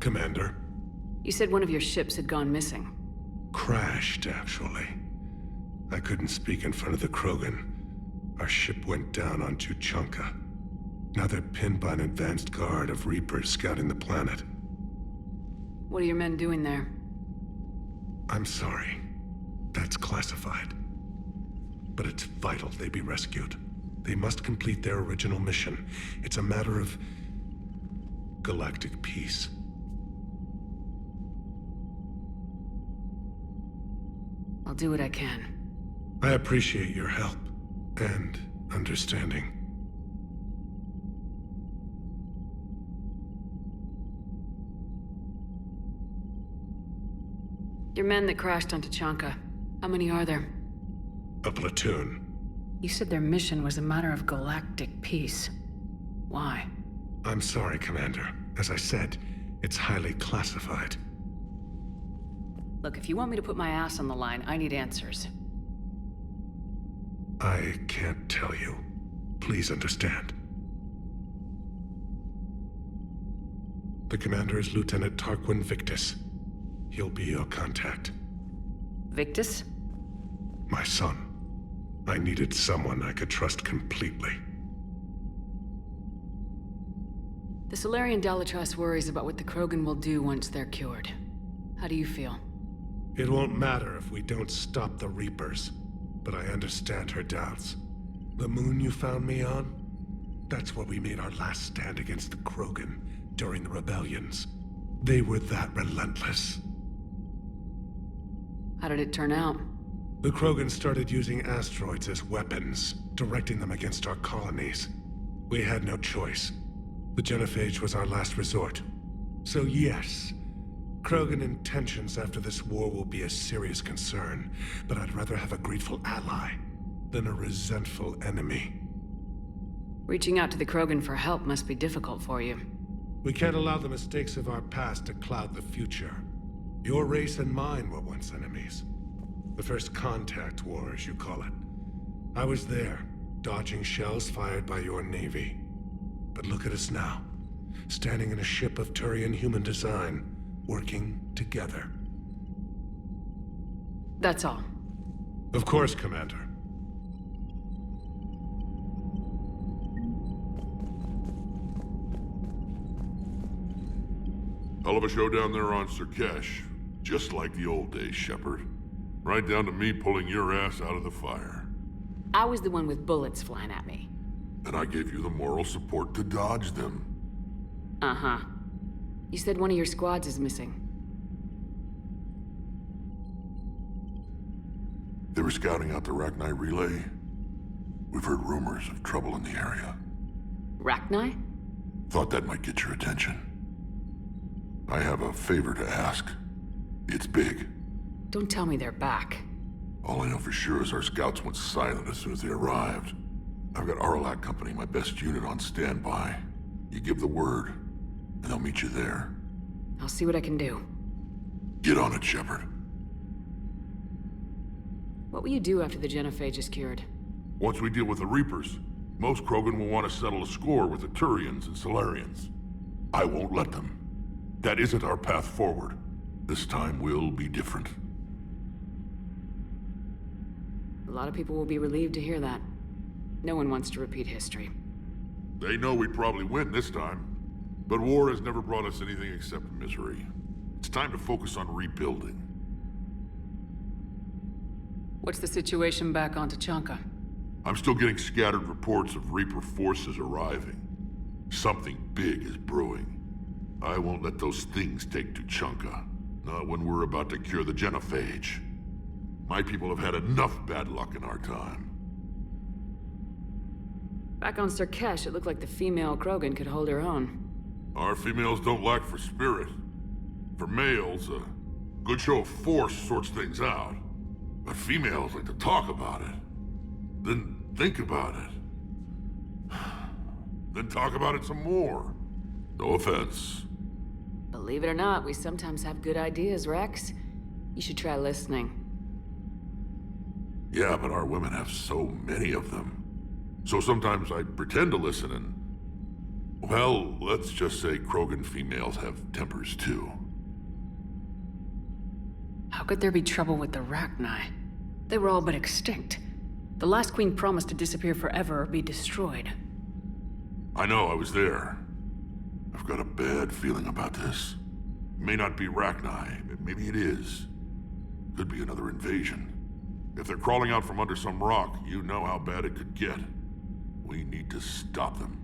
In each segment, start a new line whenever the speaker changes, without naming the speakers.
Commander.
You said one of your ships had gone missing.
Crashed, actually. I couldn't speak in front of the Krogan. Our ship went down on Tuchanka. Now they're pinned by an advanced guard of Reapers scouting the planet.
What are your men doing there?
I'm sorry. That's classified. But it's vital they be rescued. They must complete their original mission. It's a matter of galactic peace.
I'll do what I can.
I appreciate your help and understanding.
Your men that crashed on Tuchanka, how many are there?
A platoon.
You said their mission was a matter of galactic peace. Why?
I'm sorry, Commander. As I said, it's highly classified.
Look, if you want me to put my ass on the line, I need answers.
I can't tell you. Please understand. The commander is Lieutenant Tarquin Victus. He'll be your contact.
Victus?
My son. I needed someone I could trust completely.
The Solarian Dalatrass worries about what the Krogan will do once they're cured. How do you feel?
It won't matter if we don't stop the Reapers, but I understand her doubts. The moon you found me on? That's where we made our last stand against the Krogan during the rebellions. They were that relentless.
How did it turn out?
The Krogan started using asteroids as weapons, directing them against our colonies. We had no choice. The genophage was our last resort. So yes, Krogan intentions after this war will be a serious concern, but I'd rather have a grateful ally than a resentful enemy.
Reaching out to the Krogan for help must be difficult for you.
We can't allow the mistakes of our past to cloud the future. Your race and mine were once enemies. The first contact war, as you call it. I was there, dodging shells fired by your navy. But look at us now, standing in a ship of Turian human design, working together.
That's all.
Of course, Commander.
Hell of a show down there on Surkesh. Just like the old days, Shepard. Right down to me pulling your ass out of the fire.
I was the one with bullets flying at me.
And I gave you the moral support to dodge them.
Uh-huh. You said one of your squads is missing.
They were scouting out the Rachni relay. We've heard rumors of trouble in the area.
Rachni?
Thought that might get your attention. I have a favor to ask. It's big.
Don't tell me they're back.
All I know for sure is our scouts went silent as soon as they arrived. I've got Aralak Company, my best unit, on standby. You give the word, and they'll meet you there.
I'll see what I can do.
Get on it, Shepard.
What will you do after the genophage is cured?
Once we deal with the Reapers, most Krogan will want to settle a score with the Turians and Solarians. I won't let them. That isn't our path forward. This time will be different.
A lot of people will be relieved to hear that. No one wants to repeat history.
They know we'd probably win this time. But war has never brought us anything except misery. It's time to focus on rebuilding.
What's the situation back on Tuchanka?
I'm still getting scattered reports of Reaper forces arriving. Something big is brewing. I won't let those things take Tuchanka. Not when we're about to cure the genophage. My people have had enough bad luck in our time.
Back on Surkesh, it looked like the female Krogan could hold her own.
Our females don't lack for spirit. For males, a good show of force sorts things out. But females like to talk about it. Then think about it. Then talk about it some more. No offense.
Believe it or not, we sometimes have good ideas, Wrex. You should try listening.
Yeah, but our women have so many of them. So sometimes I pretend to listen and... Well, let's just say Krogan females have tempers too.
How could there be trouble with the Rachni? They were all but extinct. The last queen promised to disappear forever or be destroyed.
I know, I was there. I've got a bad feeling about this. It may not be Rachni, but maybe it is. Could be another invasion. If they're crawling out from under some rock, you know how bad it could get. We need to stop them.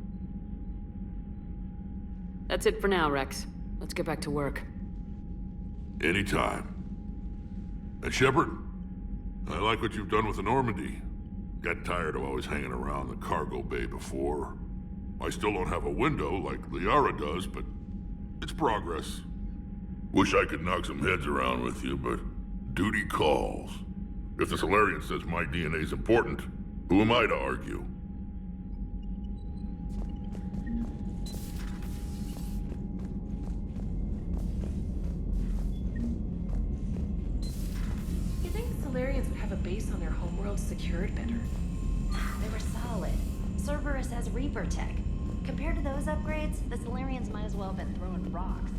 That's it for now, Wrex. Let's get back to work.
Anytime. And Shepard, I like what you've done with the Normandy. Got tired of always hanging around the cargo bay before. I still don't have a window like Liara does, but it's progress. Wish I could knock some heads around with you, but duty calls. If the Solarian says my DNA's important, who am I to argue?
You'd think Solarians would have a base on their homeworld secured better.
They were solid. Cerberus has Reaper tech. Compared to those upgrades, the Solarians might as well have been throwing rocks.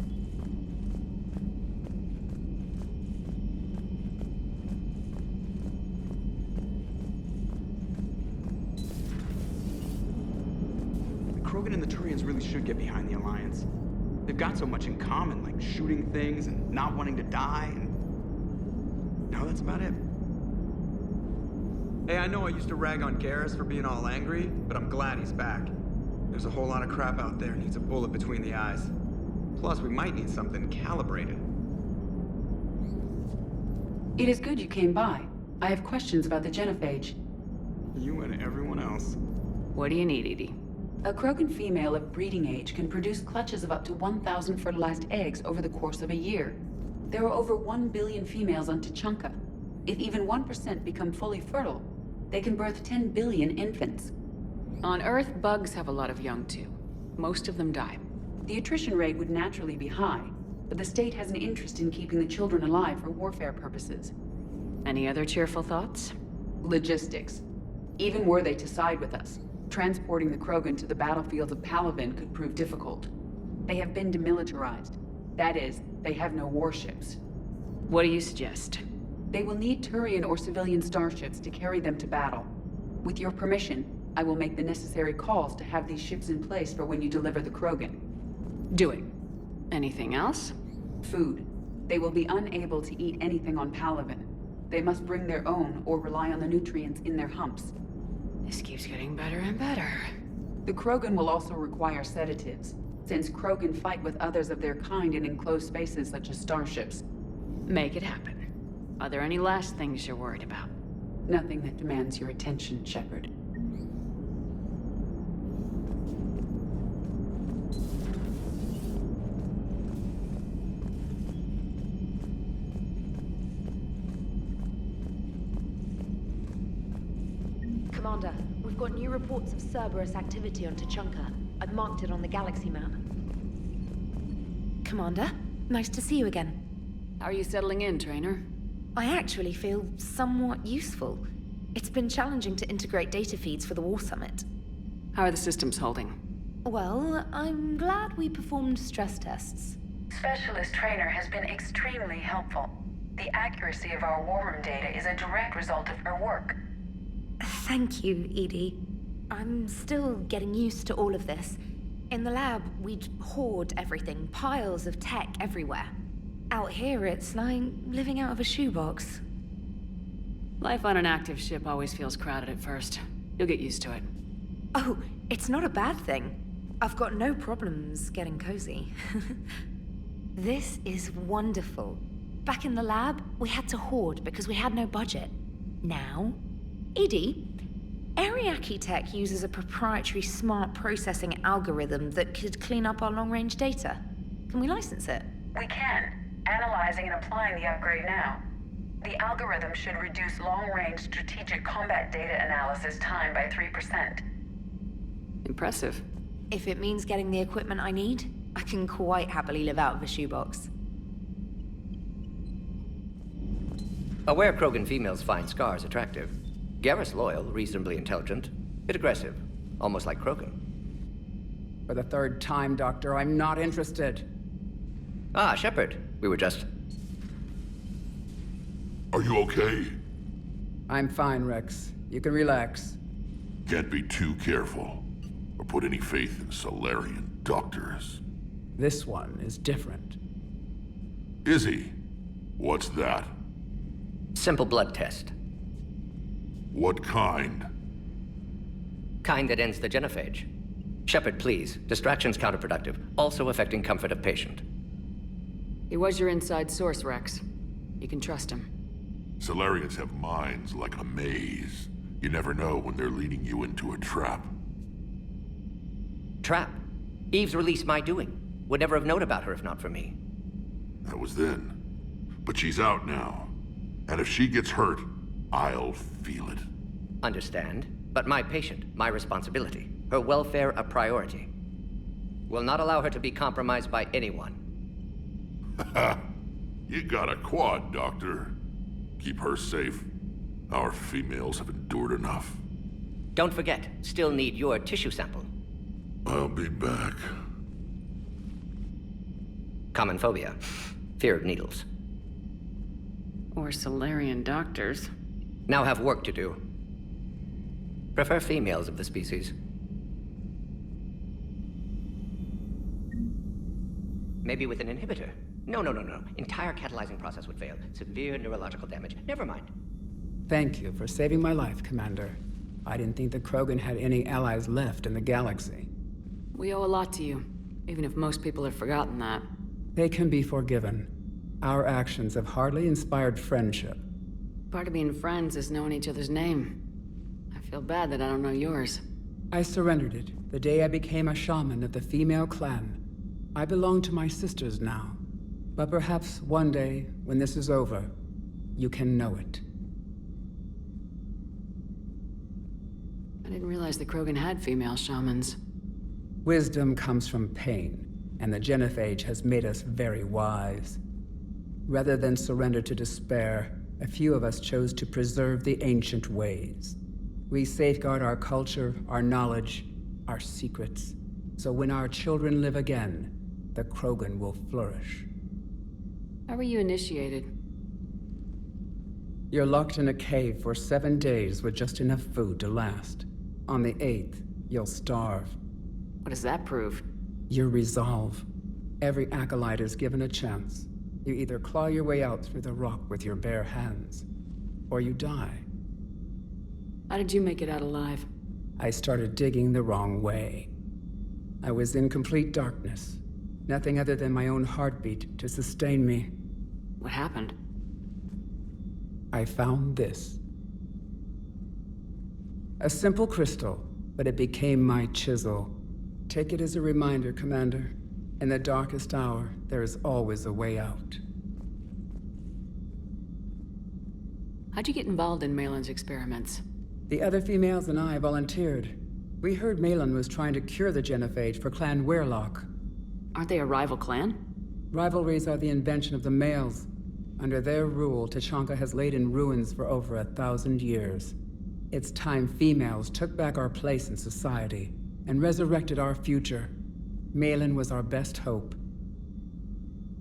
The Krogan and the Turians really should get behind the Alliance. They've got so much in common, like shooting things and not wanting to die, and... no, that's about it.
Hey, I know I used to rag on Garrus for being all angry, but I'm glad he's back. There's a whole lot of crap out there needs a bullet between the eyes. Plus, we might need something calibrated.
It is good you came by. I have questions about the genophage.
You and everyone else.
What do you need, Edie?
A Krogan female of breeding age can produce clutches of up to 1,000 fertilized eggs over the course of a year. There are over 1 billion females on Tuchanka. If even 1% become fully fertile, they can birth 10 billion infants.
On Earth, bugs have a lot of young too. Most of them die.
The attrition rate would naturally be high, but the state has an interest in keeping the children alive for warfare purposes.
Any other cheerful thoughts?
Logistics. Even were they to side with us, transporting the Krogan to the battlefields of Palaven could prove difficult. They have been demilitarized. That is, they have no warships.
What do you suggest?
They will need Turian or civilian starships to carry them to battle. With your permission, I will make the necessary calls to have these ships in place for when you deliver the Krogan.
Do it. Anything else?
Food. They will be unable to eat anything on Palaven. They must bring their own or rely on the nutrients in their humps.
This keeps getting better and better.
The Krogan will also require sedatives, since Krogan fight with others of their kind in enclosed spaces such as starships.
Make it happen. Are there any last things you're worried about?
Nothing that demands your attention, Shepard.
Commander, we've got new reports of Cerberus activity on Tuchanka. I've marked it on the galaxy map. Commander, nice to see you again.
How are you settling in, Traynor?
I actually feel somewhat useful. It's been challenging to integrate data feeds for the War Summit.
How are the systems holding?
Well, I'm glad we performed stress tests.
Specialist Traynor has been extremely helpful. The accuracy of our war room data is a direct result of her work.
Thank you, Edie. I'm still getting used to all of this. In the lab, we'd hoard everything, piles of tech everywhere. Out here, it's like living out of a shoebox.
Life on an active ship always feels crowded at first. You'll get used to it.
Oh, it's not a bad thing. I've got no problems getting cozy. This is wonderful. Back in the lab, we had to hoard because we had no budget. Now, Edie, Ariake Tech uses a proprietary smart processing algorithm that could clean up our long-range data. Can we license it?
We can. Analyzing and applying the upgrade now. The algorithm should reduce long-range strategic combat data analysis time by 3%.
Impressive.
If it means getting the equipment I need, I can quite happily live out of a shoebox.
Aware Krogan females find scars attractive. Garrus loyal, reasonably intelligent, bit aggressive, almost like Krogan.
For the third time, Doctor, I'm not interested.
Ah, Shepard. We were just...
Are you okay?
I'm fine, Wrex. You can relax.
Can't be too careful, or put any faith in Solarian doctors.
This one is different.
Is he? What's that?
Simple blood test.
What kind?
Kind that ends the genophage. Shepard, please. Distraction's counterproductive, also affecting comfort of patient.
He was your inside source, Wrex. You can trust him.
Solarians have minds like a maze. You never know when they're leading you into a trap.
Trap? Eve's release my doing. Would never have known about her if not for me.
That was then. But she's out now. And if she gets hurt, I'll feel it.
Understand. But my patient, my responsibility. Her welfare a priority. Will not allow her to be compromised by anyone.
You got a quad, Doctor. Keep her safe. Our females have endured enough.
Don't forget, still need your tissue sample.
I'll be back.
Common phobia. Fear of needles.
Or Solarian doctors.
Now have work to do. Prefer females of the species. Maybe with an inhibitor. No. Entire catalyzing process would fail. Severe neurological damage. Never mind.
Thank you for saving my life, Commander. I didn't think the Krogan had any allies left in the galaxy.
We owe a lot to you, even if most people have forgotten that.
They can be forgiven. Our actions have hardly inspired friendship.
Part of being friends is knowing each other's name. I feel bad that I don't know yours.
I surrendered it the day I became a shaman of the female clan. I belong to my sisters now. But perhaps one day, when this is over, you can know it.
I didn't realize the Krogan had female shamans.
Wisdom comes from pain, and the genophage has made us very wise. Rather than surrender to despair, a few of us chose to preserve the ancient ways. We safeguard our culture, our knowledge, our secrets. So when our children live again, the Krogan will flourish.
How were you initiated?
You're locked in a cave for 7 days with just enough food to last. On the 8th, you'll starve.
What does that prove?
Your resolve. Every acolyte is given a chance. You either claw your way out through the rock with your bare hands, or you die.
How did you make it out alive?
I started digging the wrong way. I was in complete darkness. Nothing other than my own heartbeat to sustain me.
What happened?
I found this. A simple crystal, but it became my chisel. Take it as a reminder, Commander. In the darkest hour, there is always a way out.
How'd you get involved in Malin's experiments?
The other females and I volunteered. We heard Malin was trying to cure the genophage for Clan Weirlock.
Aren't they a rival clan?
Rivalries are the invention of the males. Under their rule, Tuchanka has laid in ruins for over 1,000 years. It's time females took back our place in society and resurrected our future. Malin was our best hope.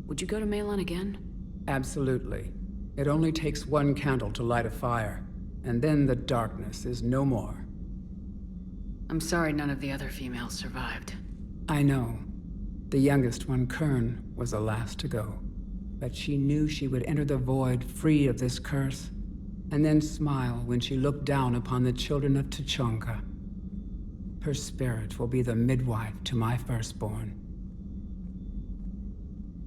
Would you go to Malin again?
Absolutely. It only takes one candle to light a fire, and then the darkness is no more.
I'm sorry none of the other females survived.
I know. The youngest one, Kern, was the last to go. But she knew she would enter the void free of this curse, and then smile when she looked down upon the children of Tuchanka. Her spirit will be the midwife to my firstborn.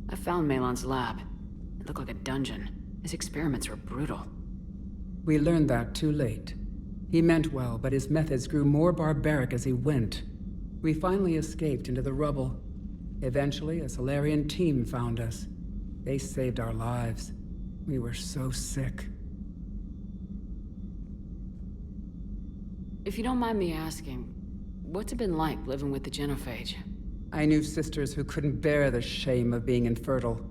I found Malin's lab. It looked like a dungeon. His experiments were brutal.
We learned that too late. He meant well, but his methods grew more barbaric as he went. We finally escaped into the rubble. Eventually, a Solarian team found us. They saved our lives. We were so sick.
If you don't mind me asking, what's it been like living with the genophage?
I knew sisters who couldn't bear the shame of being infertile.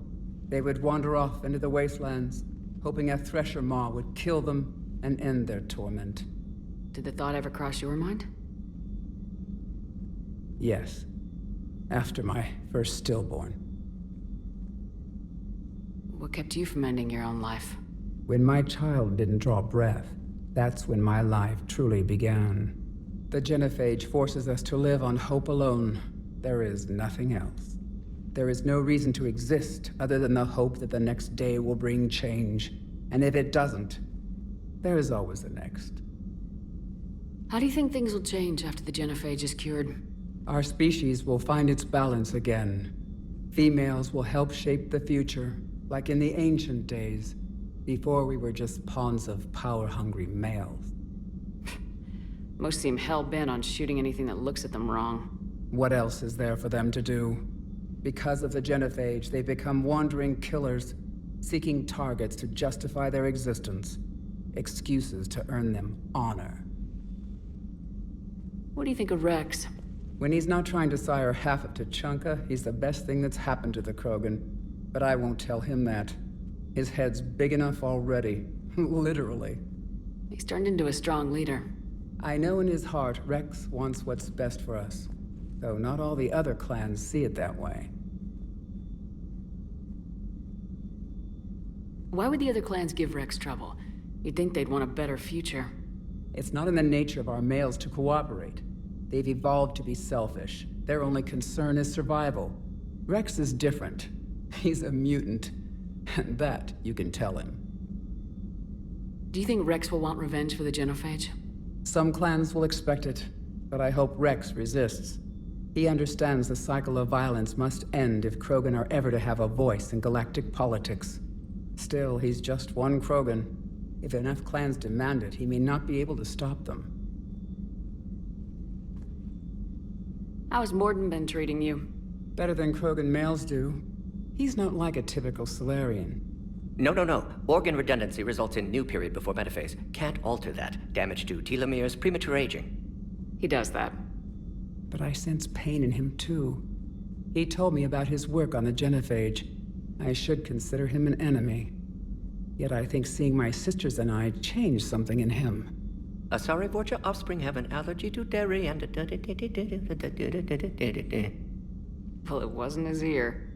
They would wander off into the wastelands, hoping a thresher maw would kill them and end their torment.
Did the thought ever cross your mind?
Yes. after my first stillborn.
What kept you from ending your own life?
When my child didn't draw breath, that's when my life truly began. The genophage forces us to live on hope alone. There is nothing else. There is no reason to exist other than the hope that the next day will bring change. And if it doesn't, there is always the next.
How do you think things will change after the genophage is cured?
Our species will find its balance again. Females will help shape the future, like in the ancient days, before we were just pawns of power-hungry males.
Most seem hell-bent on shooting anything that looks at them wrong.
What else is there for them to do? Because of the genophage, they become wandering killers, seeking targets to justify their existence, excuses to earn them honor.
What do you think of Wrex?
When he's not trying to sire half of Tuchanka, he's the best thing that's happened to the Krogan. But I won't tell him that. His head's big enough already. Literally.
He's turned into a strong leader.
I know in his heart Wrex wants what's best for us. Though not all the other clans see it that way.
Why would the other clans give Wrex trouble? You'd think they'd want a better future.
It's not in the nature of our males to cooperate. They've evolved to be selfish. Their only concern is survival. Wrex is different. He's a mutant. And that you can tell him.
Do you think Wrex will want revenge for the genophage?
Some clans will expect it, but I hope Wrex resists. He understands the cycle of violence must end if Krogan are ever to have a voice in galactic politics. Still, he's just one Krogan. If enough clans demand it, he may not be able to stop them.
How has Mordin been treating you?
Better than Krogan males do. He's not like a typical Solarian.
No. Organ redundancy results in new period before metaphase. Can't alter that. Damage to telomeres, premature aging.
He does that.
But I sense pain in him too. He told me about his work on the genophage. I should consider him an enemy. Yet I think seeing my sisters and I changed something in him.
Sorry, Borgia, offspring have an allergy to dairy and...
Well, it wasn't his ear.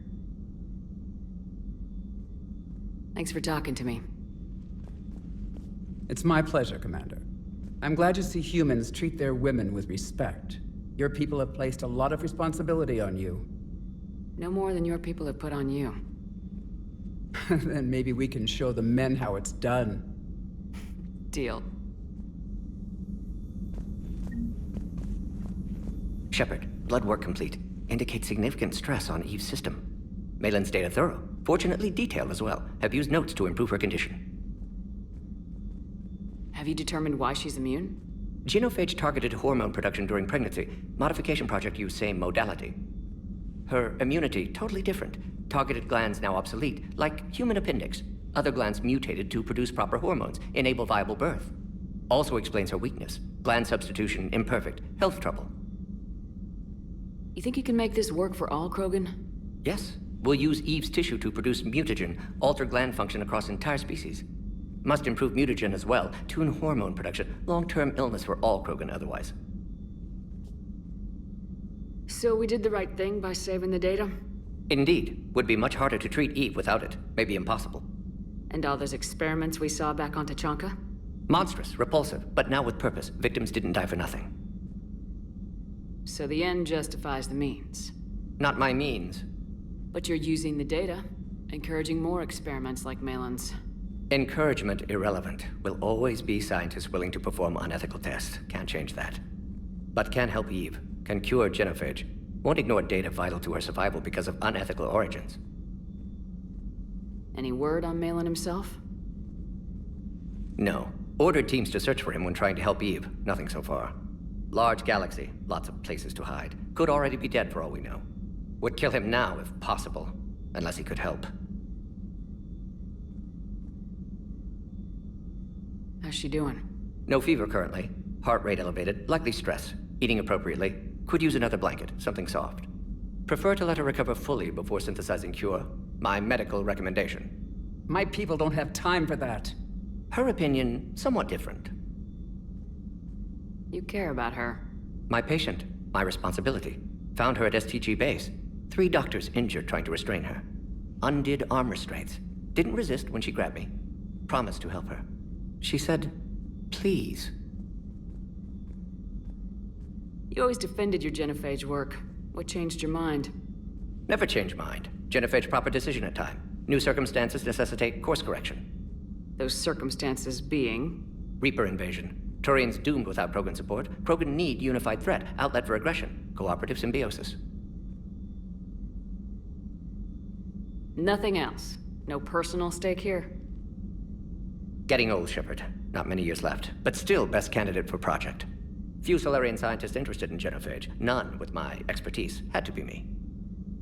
Thanks for talking to me.
It's my pleasure, Commander. I'm glad to see humans treat their women with respect. Your people have placed a lot of responsibility on you.
No more than your people have put on you.
Then maybe we can show the men how it's done.
Deal.
Shepard, blood work complete. Indicates significant stress on Eve's system. Malin's data thorough. Fortunately detailed as well. Have used notes to improve her condition.
Have you determined why she's immune?
Genophage targeted hormone production during pregnancy. Modification project used same modality. Her immunity totally different. Targeted glands now obsolete, like human appendix. Other glands mutated to produce proper hormones, enable viable birth. Also explains her weakness. Gland substitution imperfect. Health trouble.
You think you can make this work for all Krogan?
Yes. We'll use Eve's tissue to produce mutagen, alter gland function across entire species. Must improve mutagen as well, tune hormone production. Long-term illness for all Krogan otherwise.
So we did the right thing by saving the data?
Indeed. Would be much harder to treat Eve without it. Maybe impossible.
And all those experiments we saw back on Tuchanka?
Monstrous, repulsive, but now with purpose. Victims didn't die for nothing.
So the end justifies the means.
Not my means.
But you're using the data, encouraging more experiments like Malin's.
Encouragement irrelevant. Will always be scientists willing to perform unethical tests. Can't change that. But can help Eve. Can cure genophage. Won't ignore data vital to her survival because of unethical origins.
Any word on Malin himself?
No. Ordered teams to search for him when trying to help Eve. Nothing so far. Large galaxy. Lots of places to hide. Could already be dead for all we know. Would kill him now if possible. Unless he could help.
How's she doing?
No fever currently. Heart rate elevated. Likely stress. Eating appropriately. Could use another blanket. Something soft. Prefer to let her recover fully before synthesizing cure. My medical recommendation.
My people don't have time for that.
Her opinion, somewhat different.
You care about her.
My patient. My responsibility. Found her at STG base. 3 doctors injured trying to restrain her. Undid arm restraints. Didn't resist when she grabbed me. Promised to help her. She said, please.
You always defended your genophage work. What changed your mind?
Never change mind. Genophage proper decision at time. New circumstances necessitate course correction.
Those circumstances being?
Reaper invasion. Turians doomed without Krogan support. Krogan need unified threat, outlet for aggression, cooperative symbiosis.
Nothing else. No personal stake here?
Getting old, Shepard. Not many years left, but still best candidate for project. Few Solarian scientists interested in genophage. None with my expertise. Had to be me.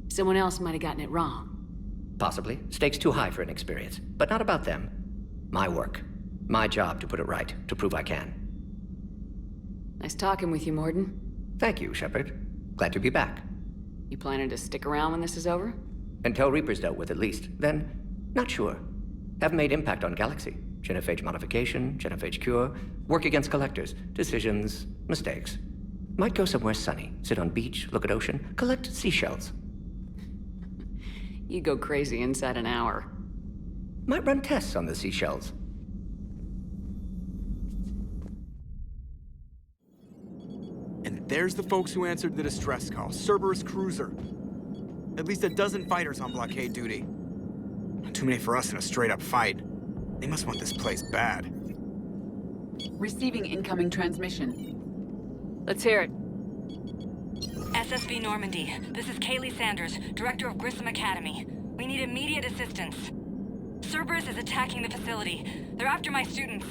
Someone else might have gotten it wrong.
Possibly. Stakes too high for inexperience. But not about them. My work. My job to put it right, to prove I can.
Nice talking with you, Mordin.
Thank you, Shepard. Glad to be back.
You planning to stick around when this is over?
Until Reaper's dealt with, at least. Then, not sure. Haven't made impact on Galaxy. Genophage modification, genophage cure, work against collectors, decisions, mistakes. Might go somewhere sunny, sit on beach, look at ocean, collect seashells.
You go crazy inside an hour.
Might run tests on the seashells.
And there's the folks who answered the distress call. Cerberus cruiser. At least a dozen fighters on blockade duty. Not too many for us in a straight-up fight. They must want this place bad.
Receiving incoming transmission.
Let's hear it.
SSV Normandy. This is Kaylee Sanders, Director of Grissom Academy. We need immediate assistance. Cerberus is attacking the facility. They're after my students.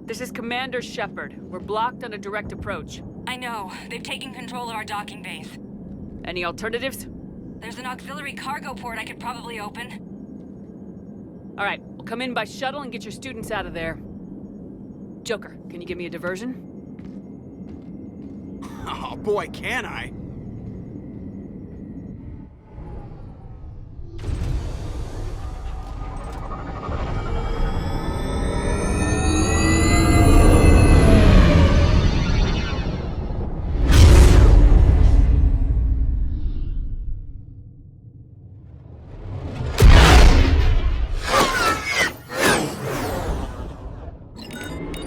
This is Commander Shepard. We're blocked on a direct approach.
I know. They've taken control of our docking base.
Any alternatives?
There's an auxiliary cargo port I could probably open.
All right, we'll come in by shuttle and get your students out of there. Joker, can you give me a diversion?
Oh boy, can I!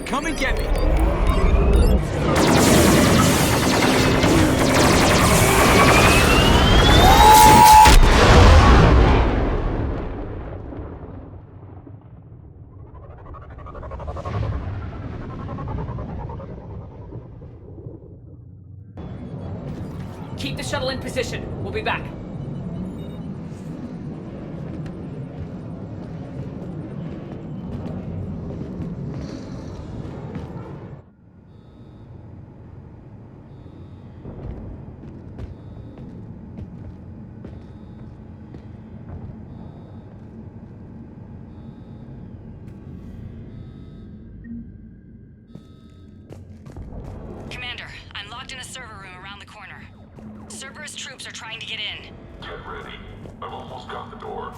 Come and get me!
Keep the shuttle in position. We'll be back.
Commander, I'm locked in a server room around the corner. Cerberus troops are trying to get in.
Get ready. I've almost got the door.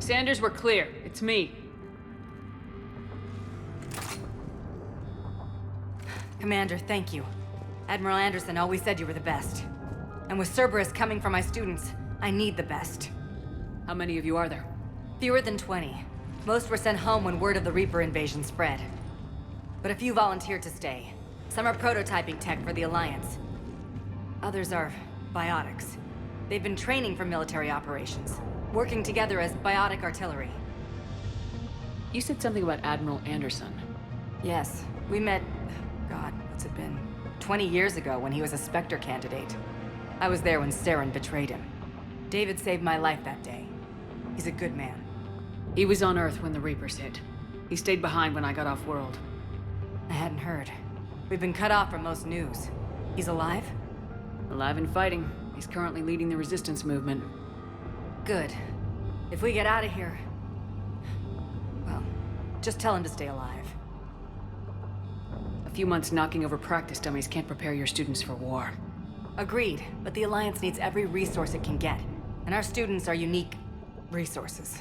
Sanders, we're clear. It's me.
Commander, thank you. Admiral Anderson always said you were the best. And with Cerberus coming for my students, I need the best.
How many of you are there?
Fewer than 20. Most were sent home when word of the Reaper invasion spread. But a few volunteered to stay. Some are prototyping tech for the Alliance. Others are biotics. They've been training for military operations, working together as biotic artillery.
You said something about Admiral Anderson.
Yes, we met, God, what's it been? 20 years ago when he was a Spectre candidate. I was there when Saren betrayed him. David saved my life that day. He's a good man.
He was on Earth when the Reapers hit. He stayed behind when I got off-world.
I hadn't heard. We've been cut off from most news. He's alive?
Alive and fighting. He's currently leading the resistance movement.
Good. If we get out of here... well, just tell him to stay alive.
A few months knocking over practice dummies can't prepare your students for war.
Agreed, but the Alliance needs every resource it can get. And our students are unique resources.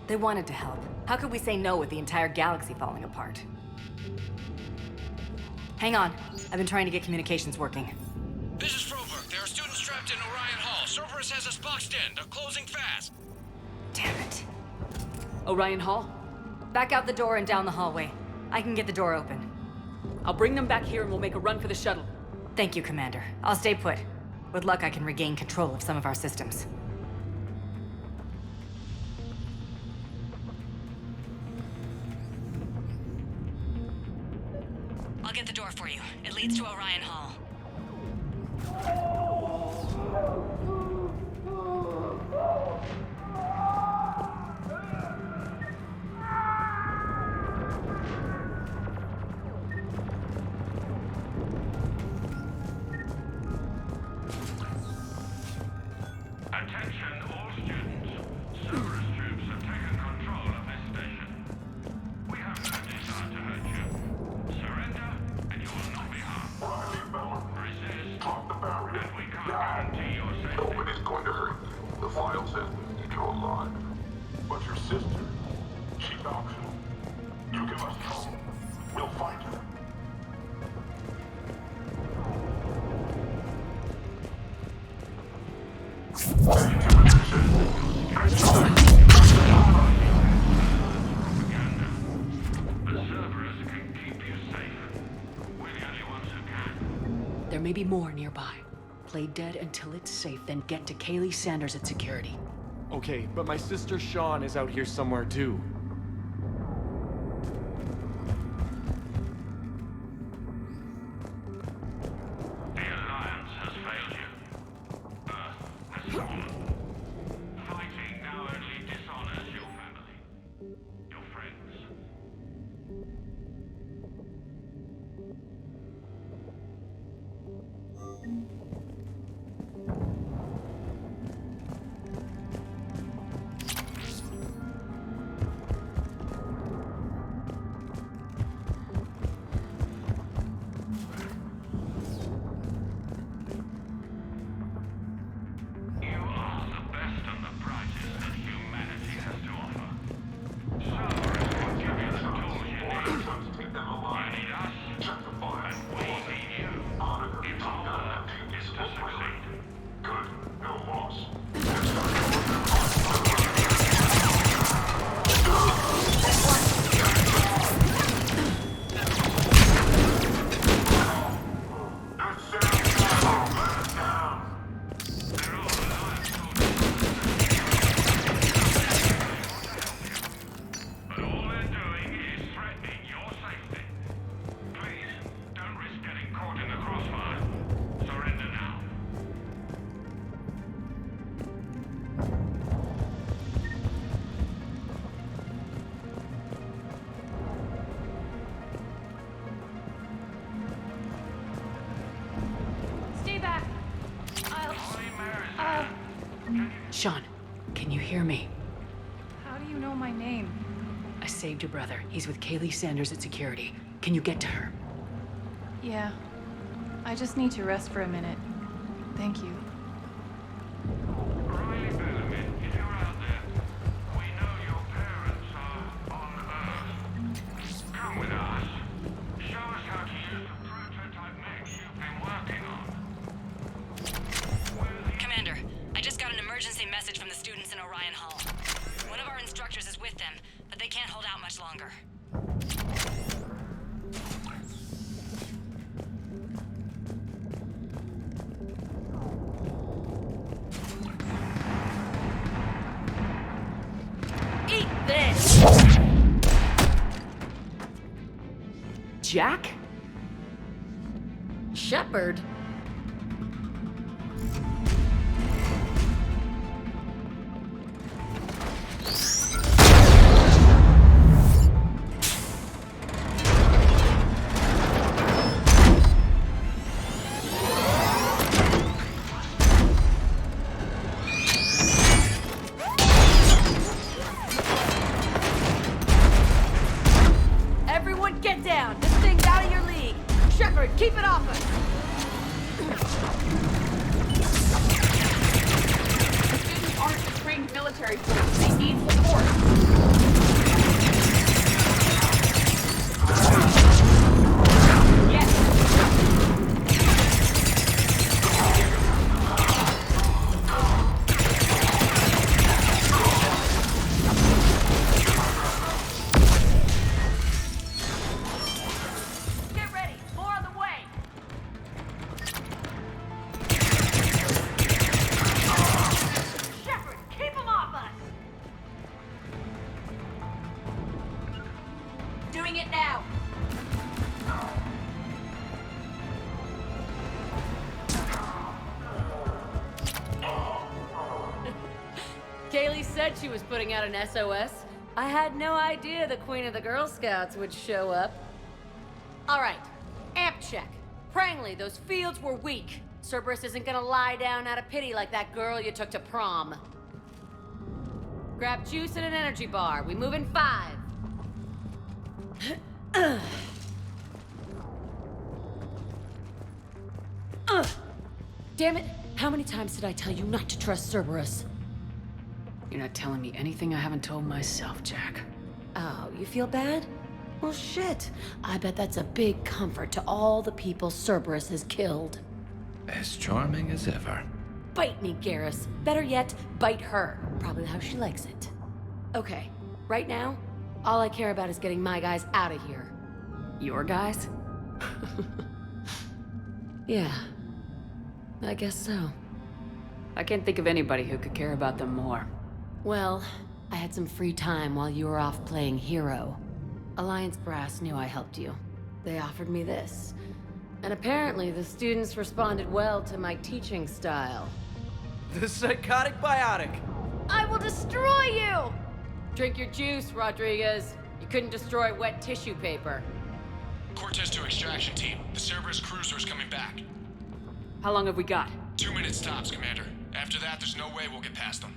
They wanted to help. How could we say no with the entire galaxy falling apart? Hang on. I've been trying to get communications working.
This is Froberg. There are students trapped in Orion Hall. Cerberus has us boxed in. They're closing fast.
Damn it.
Orion Hall?
Back out the door and down the hallway. I can get the door open.
I'll bring them back here and we'll make a run for the shuttle.
Thank you, Commander. I'll stay put. With luck, I can regain control of some of our systems. I'll get the door for you. It leads to Orion Hall.
Attention, all students. Cerberus troops have taken control of this station. We have no desire to hurt you. Surrender, and you will not be harmed. Resist, and we can't guarantee your safety.
Nobody's going to hurt you. The file says we need you alive. But your sister, she found you. You give us trouble. We'll find her.
There may be more nearby. Play dead until it's safe, then get to Kaylee Sanders at security.
Okay, but my sister Sean is out here somewhere too.
The Alliance has failed you. Earth has fallen. Fighting now only dishonors your family, your friends. You are the best and the brightest that humanity has to offer. Cerberus will give you the tools you need. You need us, and we need you. If our goal is to succeed.
Good. No loss.
But all they're doing is threatening your safety. Please, don't risk getting caught in the crossfire. Surrender now.
Stay back.
Sean, can you hear me?
How do you know my name?
I saved your brother. He's with Kaylee Sanders at security. Can you get to her?
Yeah. I just need to rest for a minute. Thank you.
Riley Bellamy, if you're out there, we know your parents are on Earth. Come with us. Show us how to use the prototype mech you've been working on.
Commander, I just got an emergency message from the students in Orion Hall. One of our instructors is with them, but they can't hold out much longer.
Eat this! Jack? Shepard?
Keep it off us!
The students aren't a trained military force. They need support. Yes.
Get ready! More on the way! Shepard, keep them off us! Doing it now! Kaylee said she was putting out an SOS. I had no idea the Queen of the Girl Scouts would show up. All right, amp check. Prangley, those fields were weak. Cerberus isn't gonna lie down out of pity like that girl you took to prom. Grab juice and an energy bar. We move in 5. Damn it! How many times did I tell you not to trust Cerberus?
You're not telling me anything I haven't told myself, Jack.
Oh, you feel bad? Well, shit. I bet that's a big comfort to all the people Cerberus has killed.
As charming as ever.
Bite me, Garrus. Better yet, bite her. Probably how she likes it. Okay, right now, all I care about is getting my guys out of here.
Your guys?
Yeah, I guess so.
I can't think of anybody who could care about them more.
Well, I had some free time while you were off playing hero. Alliance Brass knew I helped you. They offered me this. And apparently the students responded well to my teaching style.
The Psychotic Biotic!
I will destroy you! Drink your juice, Rodriguez. You couldn't destroy wet tissue paper.
Cortez to extraction team. The Cerberus cruiser's coming back.
How long have we got?
2 minutes tops, Commander. After that, there's no way we'll get past them.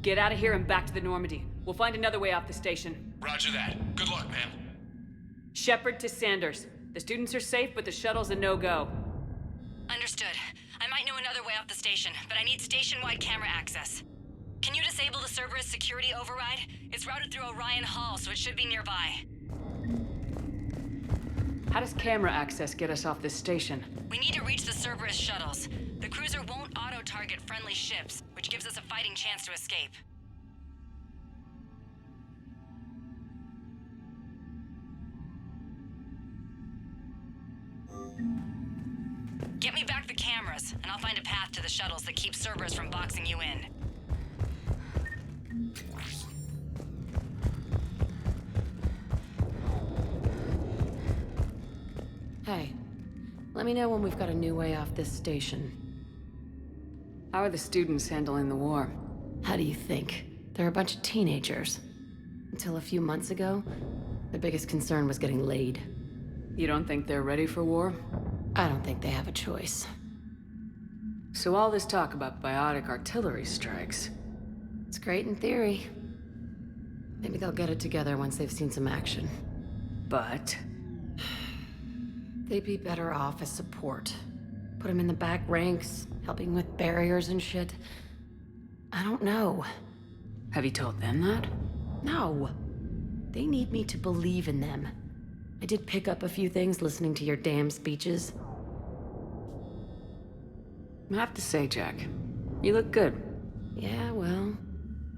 Get out of here and back to the Normandy. We'll find another way off the station.
Roger that. Good luck, ma'am.
Shepard to Sanders. The students are safe, but the shuttle's a no-go.
Understood. I might know another way off the station, but I need station-wide camera access. Can you disable the Cerberus security override? It's routed through Orion Hall, so it should be nearby.
How does camera access get us off this station?
We need to reach the Cerberus shuttles. The cruiser won't auto-target friendly ships, which gives us a fighting chance to escape. Get me back the cameras, and I'll find a path to the shuttles that keep Cerberus from boxing you in.
Hey, let me know when we've got a new way off this station.
How are the students handling the war?
How do you think? They're a bunch of teenagers. Until a few months ago, their biggest concern was getting laid.
You don't think they're ready for war?
I don't think they have a choice.
So all this talk about biotic artillery strikes.
It's great in theory. Maybe they'll get it together once they've seen some action.
But
they'd be better off as support. Put them in the back ranks, helping with barriers and shit. I don't know.
Have you told them that?
No. They need me to believe in them. I did pick up a few things listening to your damn speeches.
I have to say, Jack, you look good.
Yeah, well,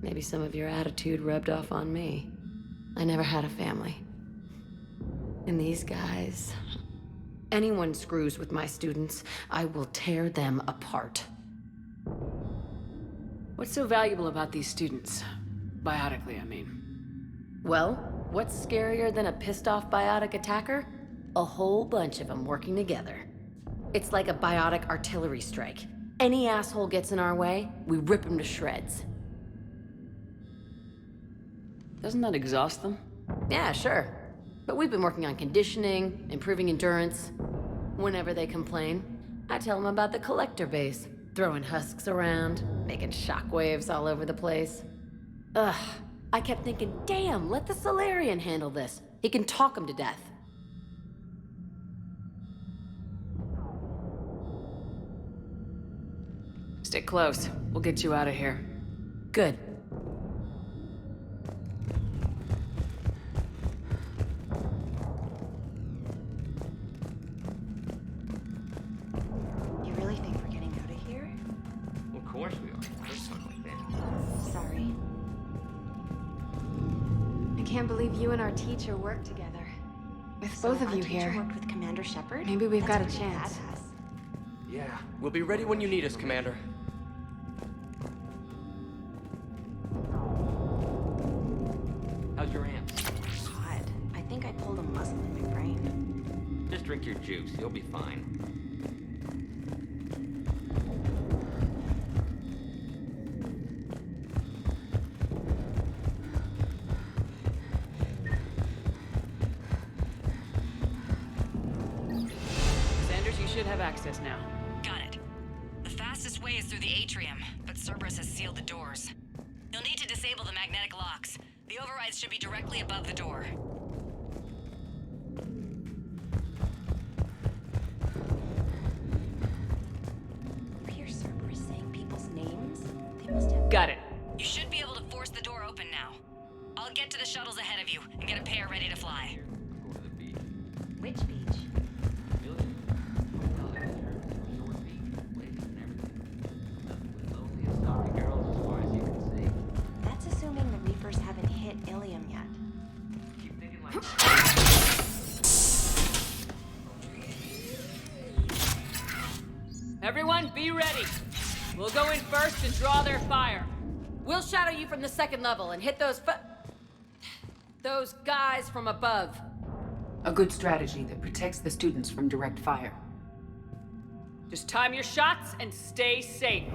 maybe some of your attitude rubbed off on me. I never had a family. And these guys... Anyone screws with my students, I will tear them apart.
What's so valuable about these students? Biotically, I mean.
Well, what's scarier than a pissed-off biotic attacker? A whole bunch of them working together. It's like a biotic artillery strike. Any asshole gets in our way, we rip him to shreds.
Doesn't that exhaust them?
Yeah, sure. But we've been working on conditioning, improving endurance. Whenever they complain, I tell them about the collector base, throwing husks around, making shockwaves all over the place. Ugh, I kept thinking, damn, let the Solarian handle this.
He can talk him to death.
Stick close. We'll get you out of here.
Good.
You really think we're getting out of here?
Of course we are. Let's talk like that.
Sorry. I can't believe you and our teacher work together. With both of you here. Worked with Commander Shepard? Maybe we've got a chance. Badass.
Yeah, we'll be ready when you need us, Commander. How's your aunt?
God, I think I pulled a muscle in my brain.
Just drink your juice. You'll be fine.
Should have access now.
Got it. The fastest way is through the atrium, but Cerberus has sealed the doors. You'll need to disable the magnetic locks. The overrides should be directly above the door.
You hear Cerberus saying people's names? They must have...
Got it.
You should be able to force the door open now. I'll get to the shuttles ahead of you and get a pair ready to fly.
Go to the beach.
Which beach? That's assuming the Reapers haven't hit Ilium yet.
Keep thinking like
Everyone, be ready. We'll go in first and draw their fire.
We'll shadow you from the second level and hit those guys from above.
A good strategy that protects the students from direct fire.
Just time your shots and stay safe.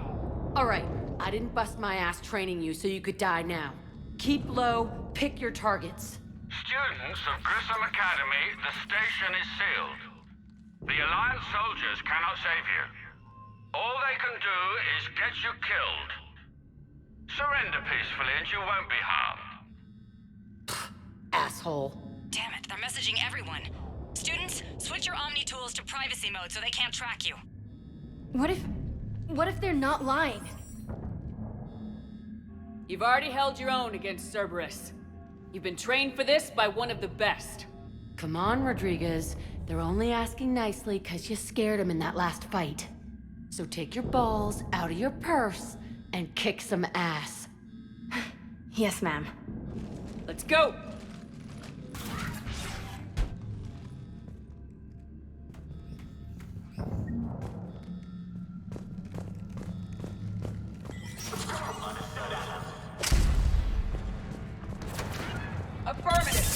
All right, I didn't bust my ass training you so you could die now. Keep low, pick your targets.
Students of Grissom Academy, the station is sealed. The Alliance soldiers cannot save you. All they can do is get you killed. Surrender peacefully and you won't be harmed.
Asshole.
Damn it, they're messaging everyone. Students, switch your Omni tools to privacy mode so they can't track you.
What if they're not lying?
You've already held your own against Cerberus. You've been trained for this by one of the best.
Come on, Rodriguez. They're only asking nicely because you scared them in that last fight. So take your balls out of your purse and kick some ass.
Yes, ma'am.
Let's go! Affirmative!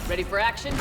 Ready for action?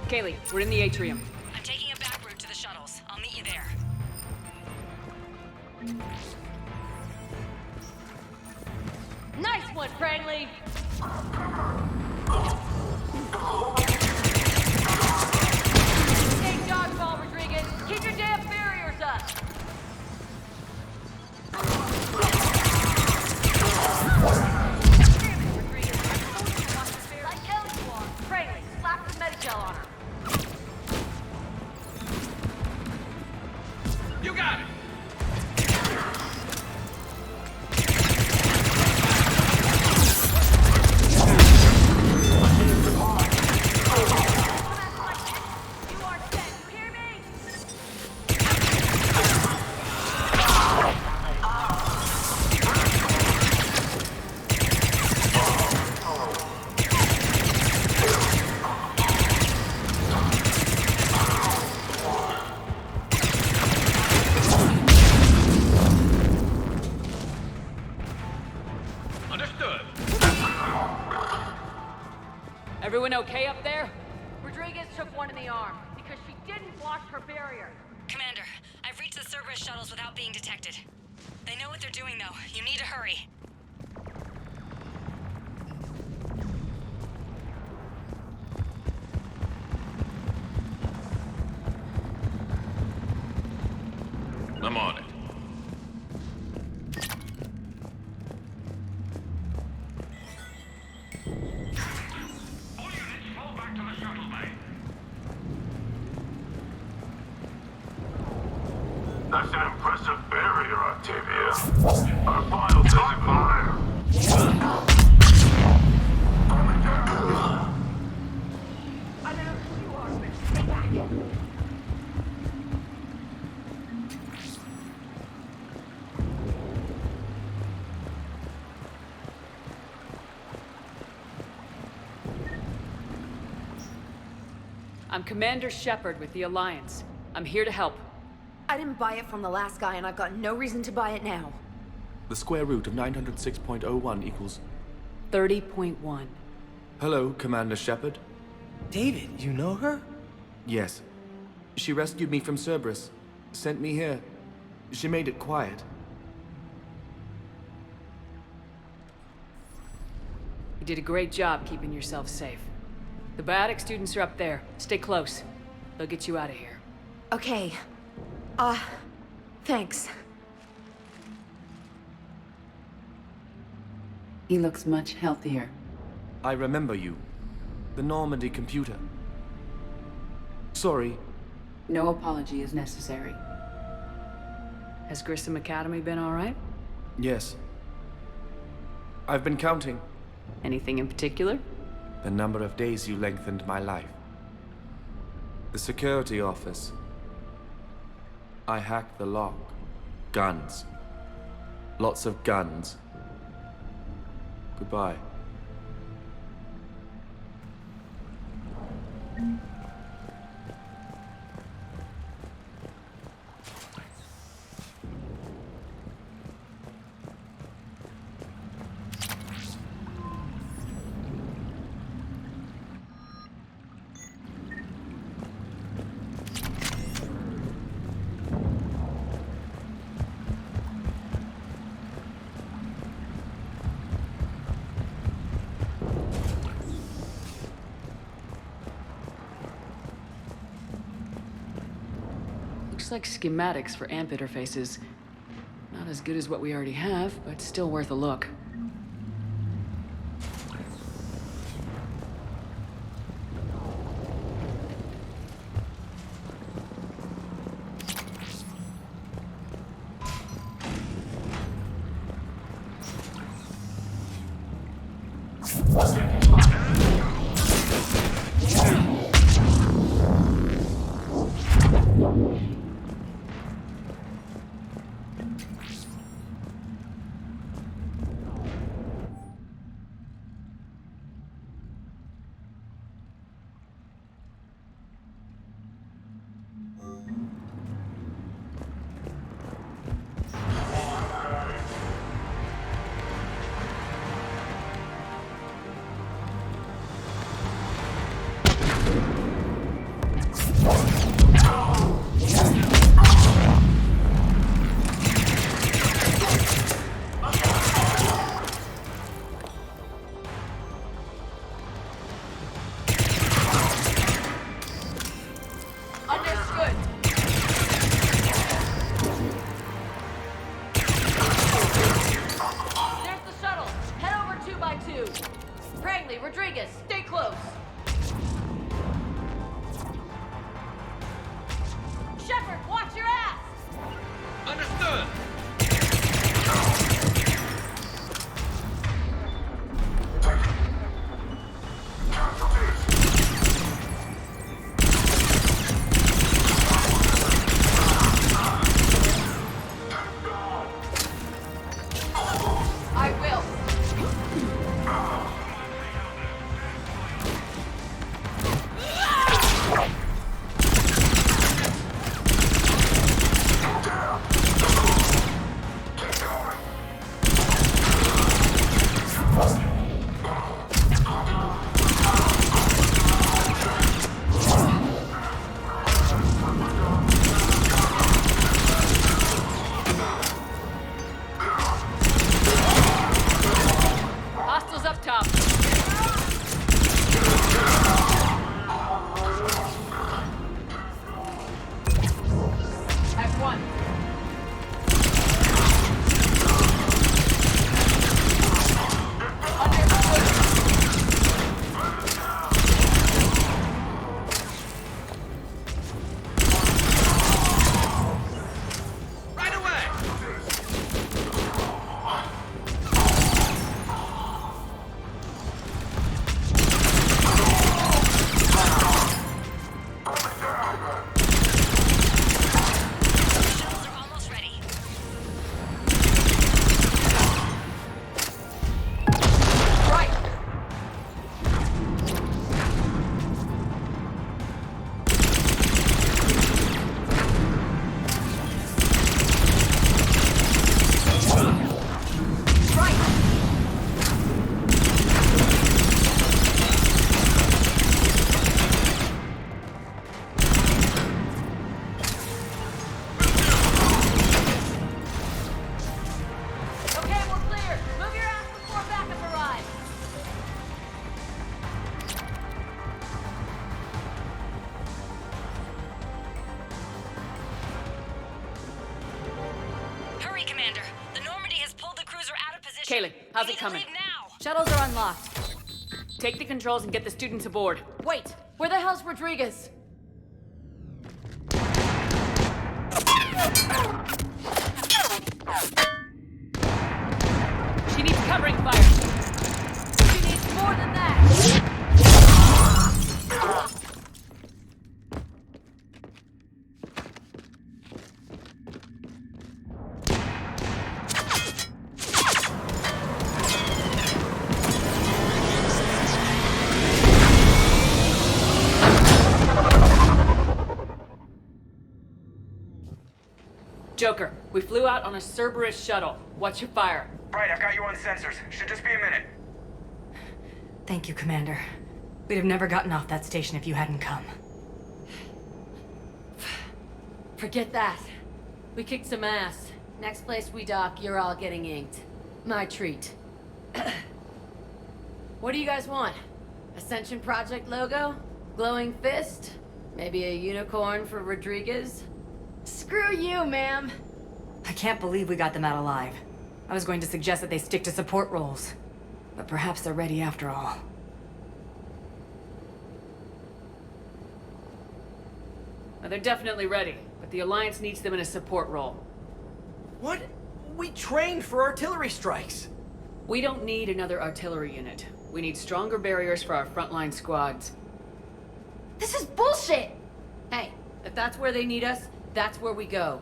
Kaylee, we're in the atrium.
I'm taking a back route to the shuttles. I'll meet you there.
Nice one, Franklin! Take dodgeball, Rodriguez! Keep your damn barriers up! Franklin, slap the Medigel on her.
You got it!
Everyone okay up there? Rodriguez took one in the arm because she didn't watch her barrier.
Commander, I've reached the Cerberus shuttles without being detected. They know what they're doing, though. You need to hurry.
I'm on it.
That's an impressive barrier, Octavia. Our files doesn't fire.
I don't know who you are, but stay back.
I'm Commander Shepard with the Alliance. I'm here to help.
I didn't buy it from the last guy, and I've got no reason to buy it now.
The square root of 906.01 equals...
30.1.
Hello, Commander Shepard.
David, you know her?
Yes. She rescued me from Cerberus. Sent me here. She made it quiet.
You did a great job keeping yourself safe. The Biotic students are up there. Stay close. They'll get you out of here.
Okay. Thanks.
He looks much healthier.
I remember you. The Normandy computer. Sorry.
No apology is necessary.
Has Grissom Academy been all right?
Yes. I've been counting.
Anything in particular?
The number of days you lengthened my life. The security office. I hacked the lock. Guns. Lots of guns. Goodbye.
Looks like schematics for AMP interfaces. Not as good as what we already have, but still worth a look. Kaylee, how's it coming?
Shuttles are unlocked.
Take the controls and get the students aboard.
Wait, where the hell's Rodriguez?
She needs covering fire.
She needs more than that.
Joker, we flew out on a Cerberus shuttle. What's your fire?
Right, I've got you on sensors. Should just be a minute.
Thank you, Commander. We'd have never gotten off that station if you hadn't come.
Forget that. We kicked some ass. Next place we dock, you're all getting inked. My treat. What do you guys want? Ascension Project logo? Glowing fist? Maybe a unicorn for Rodriguez? Screw you, ma'am!
I can't believe we got them out alive. I was going to suggest that they stick to support roles. But perhaps they're ready after all.
Well, they're definitely ready, but the Alliance needs them in a support role.
What? We trained for artillery strikes.
We don't need another artillery unit. We need stronger barriers for our frontline squads.
This is bullshit! Hey, if that's where they need us, that's where we go.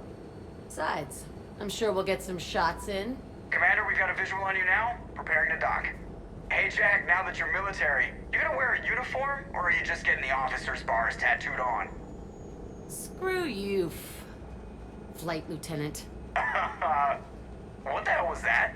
Besides, I'm sure we'll get some shots in.
Commander, we've got a visual on you now. Preparing to dock. Hey, Jack, now that you're military, you gonna wear a uniform, or are you just getting the officer's bars tattooed on?
Screw you, Flight Lieutenant.
What the hell was that?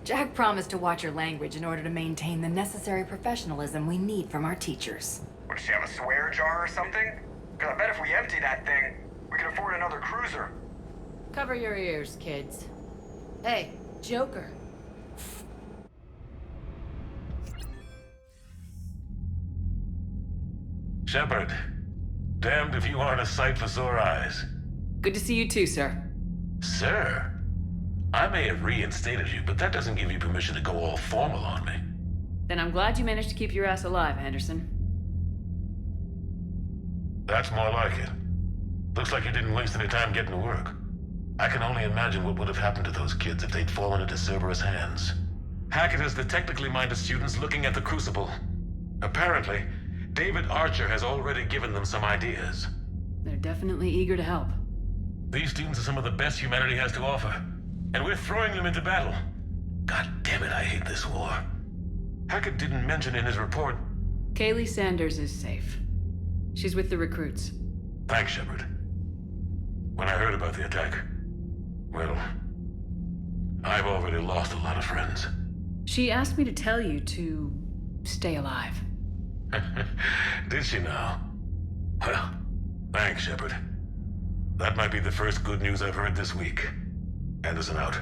Jack promised to watch your language in order to maintain the necessary professionalism we need from our teachers.
Would she have a swear jar or something? Because I bet if we empty that thing, we can afford another cruiser.
Cover your ears, kids. Hey, Joker.
Shepard, damned if you aren't a sight for sore eyes.
Good to see you too, sir.
Sir? I may have reinstated you, but that doesn't give you permission to go all formal on me.
Then I'm glad you managed to keep your ass alive, Henderson.
That's more like it. Looks like you didn't waste any time getting to work. I can only imagine what would have happened to those kids if they'd fallen into Cerberus hands. Hackett has the technically minded students looking at the Crucible. Apparently, David Archer has already given them some ideas.
They're definitely eager to help.
These students are some of the best humanity has to offer, and we're throwing them into battle. God damn it, I hate this war. Hackett didn't mention in his report...
Kaylee Sanders is safe. She's with the recruits.
Thanks, Shepard. When I heard about the attack, well, I've already lost a lot of friends.
She asked me to tell you to stay alive.
Did she now? Well, thanks, Shepard. That might be the first good news I've heard this week. Anderson out.